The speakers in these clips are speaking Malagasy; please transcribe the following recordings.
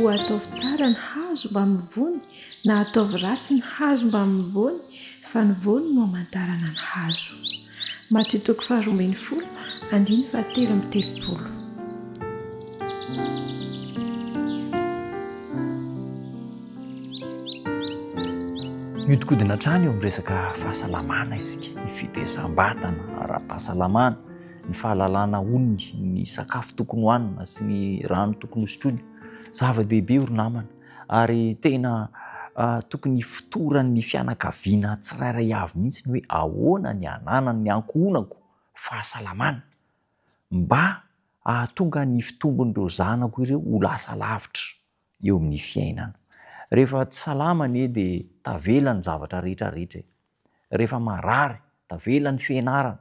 ho ataovy tsara ny hazo mba mivony na ataovy ratsy ny hazo mba mivony fa ny vony no hamantarana ny hazo. Matitoko 12 andiny 7:30. Miodikodina hatrany eo amin'ny resaka fahasalamana isika, ny fitezam-batana, ara-pahasalamana, ny fahalalana olony, ny sakafo tokony hohanina sy ny rano tokony hosotroina. Zava-dehibe ry namana, ary tena tokony fotoran'ny fianakaviana tsirairay avy mihitsy ny hoe ahoana ny ananana ny ankohonako fahasalamana mba ahatonga ny fitombon'ireo zanako ireo ho lasa lavitra eo amin'ny fiainana. Rehefa tsy salama anie dia tavela ny zavatra rehetra rehetra. Rehefa marary, tavela ny fianarana,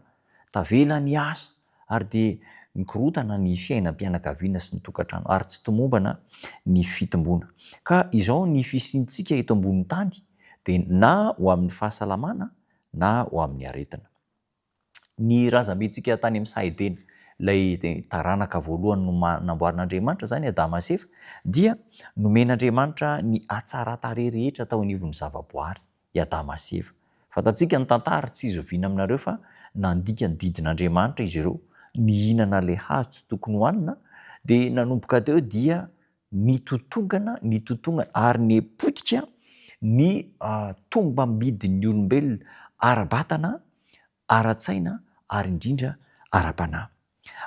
tavela ny asa, ary dia mikorotana ny fiainam-pianakaviana sy ny tokantrano, ary tsy tomombana ny fitombona. Ka izao ny fisiantsika eto ambonin'ny tany dia na ho amin'ny fahasalamana na ho amin'ny aretina. Ny razambentsika tany amin'ny Sahedena, ilay taranaka voalohany namboarin'Andriamanitra zany Adama sy Eva, dia nomen'Andriamanitra ny hatsara-tarehy rehetra tao anivon'ny zavaboary i Adama sy Eva. Fantatsika ny tantara tsy izoviana aminareo fa nandika ny didin'Andriamanitra izy ireo, nihinana ilay hazo tsy tokony hohanina, dia nanomboka teo dia nitotongana ary nipotika ny tombam-bidin'ny olombelona ara-batana, ara-tsaina ary indrindra ara-panahy.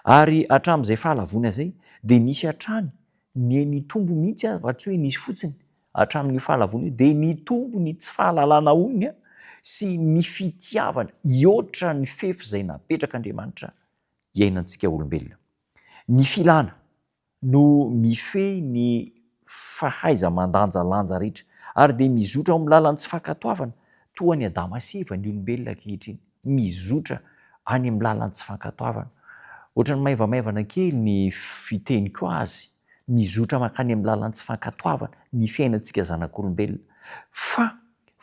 Ary hatramin'izay fahalavona izay dia nisy hatrany nitombo mihitsy fa tsy hoe nisy fotsiny hatramin'ny fahalavona dia nitombo ny tsy fahalalana olony sy ny fitiavana hihoatra ny fefy izay napetrak'Andriamanitra iainantsika olombelona. Ny filana no mifehy ny fahaiza mandanjalanja rehetra ary dia mizotra ao amin'ny lalan'ny tsy fankatoavana toa ny Adama sy Eva ny olombelona ankehitriny, mizotra any amin'ny lalan'ny tsy fankatoavana. Ohatran'ny maivamaivana kely ny fiteniko azy, mizotra mankany amin'ny lalan'ny tsy fankatoavana ny fiainantsika zanak'olombelona. Fa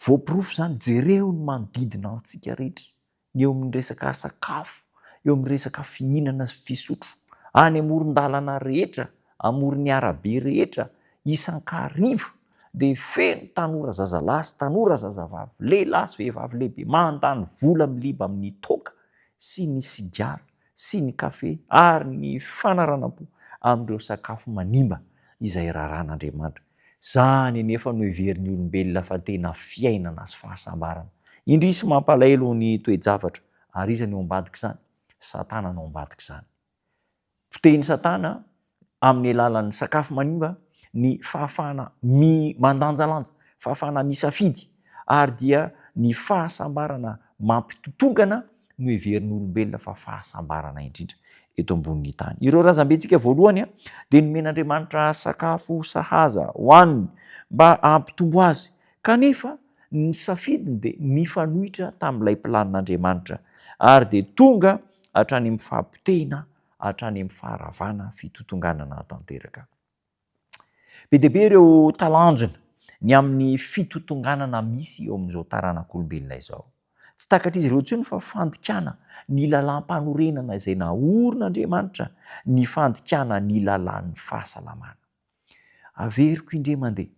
voapirofo zany, jereo ny manodidina antsika rehetra, ny eo amin'ny resaka sakafo, eo amin'ny resaka fihinana sy fisotro, any amoron-dalana rehetra, amoron'ny arabe rehetra, isan-kariva dia feno tanora zazalahy sy tanora zazavavy, lehilahy sy vehivavy lehibe mandany vola miliba amin'ny toaka sy ny sigara sy ny kafe ary ny fanaranam-po amin'ireo sakafo manimba izay raran'Andriamanitra. Zany anefa no heverin'ny olombelona fa tena fiainana sy fahasambarana. Indrisy mampalahelo ny toe-javatra, ary iza no ambadika izany? Satana no ambadika izany. Fitehin'ny Satana amin'ny alalan'ny sakafo manimba ny fahafahana mandanjalanja, fahafahana misafidy, ary dia ny fahasambarana mampitotongana no heverin'ny olombelona fa fahasambarana indrindra eto ambonin'ny tany. Ireo razambentsika voalohany dia nomen'Andriamanitra sakafo sahaza hohaniny mba hampitombo azy, kanefa ny safidiny dia nifanohitra tamin'ilay planin'Andriamanitra ary dia tonga hatrany amin'ny fahampitehina, hatrany amin'ny faharavana fitotonganana tanteraka. Be dia be ireo talanjona ny amin'ny fitotonganana misy eo amin'izao taranak'olombelona izao. Tsy takatr'izy ireo intsony fa fandikana ny lalam-panorenana izay naorin'Andriamanitra, ny fandikana ny lalan'ny fahasalamana. Averiko indray mandeha,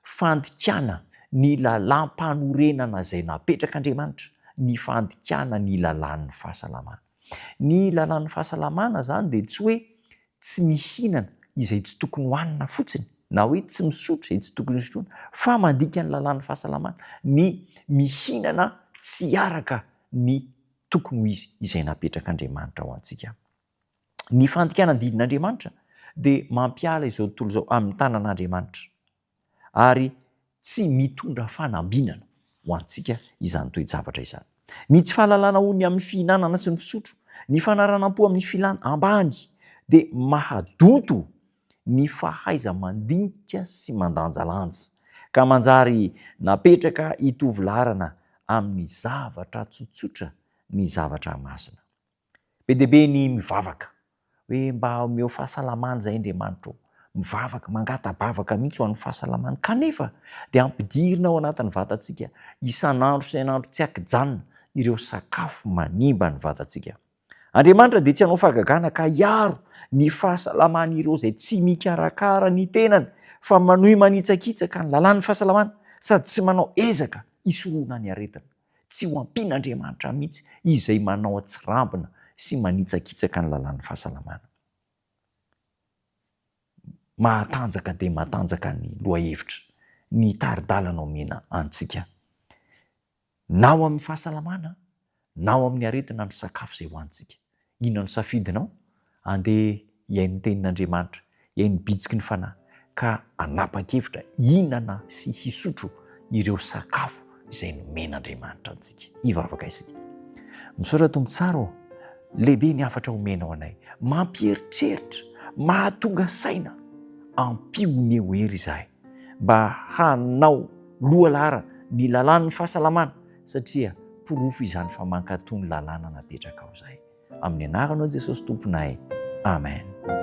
fandikana ny lalam-panorenana izay napetrak'Andriamanitra, ny fandikana ny lalan'ny fahasalamana. Ny lalan'ny fahasalamana zany dia tsy hoe tsy mihinana izay tsy tokony hohanina fotsiny, na hoe tsy misotro izay tsy tokony hosotroina, fa mandika ny lalan'ny fahasalamana, ny mihinana tsy araka ny tokony ho izy izay napetrak'Andriamanitra ho antsika. Ny fandikana ny didin'Andriamanitra dia mampiala izao tontolo izao amin'ny tanan'Andriamanitra ary tsy mitondra fanambinana ho antsika izany toe-javatra izany. Ny tsy fahalalana olony amin'ny fihinanana sy ny fisotro, ny fanaranam-po amin'ny filana ambany dia mahadonto ny fahaiza mandinika sy mandanjalanja ka manjary napetraka hitovilarana amin'ny zavatra tsotsotra, ny zavatra masina. Be dia be ny mivavaka hoe mba omeo fahasalamana izay Andriamanitra, mivavaka mangatabavaka mihitsy ho an'ny fahasalamana, kanefa dia ampidirina ao anatin'ny vatantsika isan'andro sy isan'andro tsy ankijanona ireo sakafo manimba ny vatantsika. Andriamanitra dia tsy hanao fahagagana ka hiaro ny fahasalaman'ireo izay tsy mikarakara ny tenany fa manohy manitsakitsaka ny lalàn'ny fahasalamana sady tsy manao ezaka isoroana ny aretina, tsy ho ampian'Andriamanitra mihitsy izay manao atsirambina sy manitsakitsaka ny lalàn'ny fahasalamana. Mahatanjaka dia mahatanjaka ny lohahevitra ny taridalana omena antsika, na ao amin'ny fahasalamana na ao amin'ny aretina ny sakafo izay hoantsika. Inona no safidinao? Andeha hiaino ny tenin'Andriamanitra, hiaino bitsiky ny fanahy, ka anapa-kevitra hihinana sy hisotro ireo sakafo izay nomen'Andriamanitra antsika. Hivavaka isika. Misaotra tompo tsara ao, lehibe ny hafatra omenao anay, mampieritreritra, mahatonga saina, ampio eo hery izahay mba hanao lohalara ny lalàn'ny fahasalamana, satria porofo izany fa mankatoy ny lalàna napetraka ao izahay. Amin'ny anaranao Jesosy tomponay, amen.